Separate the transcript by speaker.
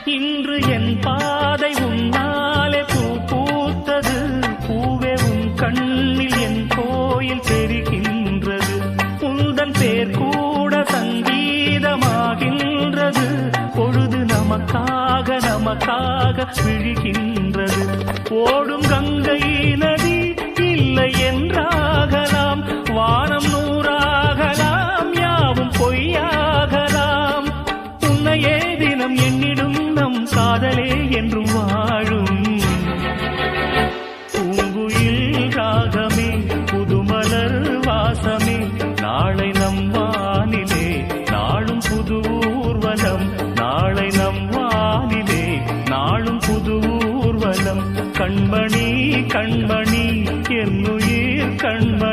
Speaker 1: இன்று என் பாதை உன்னாலே பூ பூத்தது. பூவே உன் கண்ணில் என் கோயில் தெரிகின்றது. உந்தன் பேர் கூட சங்கீதமாகின்றது. பொழுது நமக்காக நமக்காக விழுகின்றது. ஓடும் கங்கை நதி இல்லை என்றாகலாம். வானம் நூறாகலாம், யாவும் பொய்யாகலாம். உன்னையே தினம் எண்ணிடும் நம் காதலே என்றும் வாழும். பூங்குயில் ராகமே, புதுமலர் வாசமே, நாளை நம் வானிலே நாளும் புது ஊர்வலம். நாளை நம் வானிலே நாளும் புது ஊர்வலம். கண்மணி கண்மணி என்னுயிர் கண்மணி.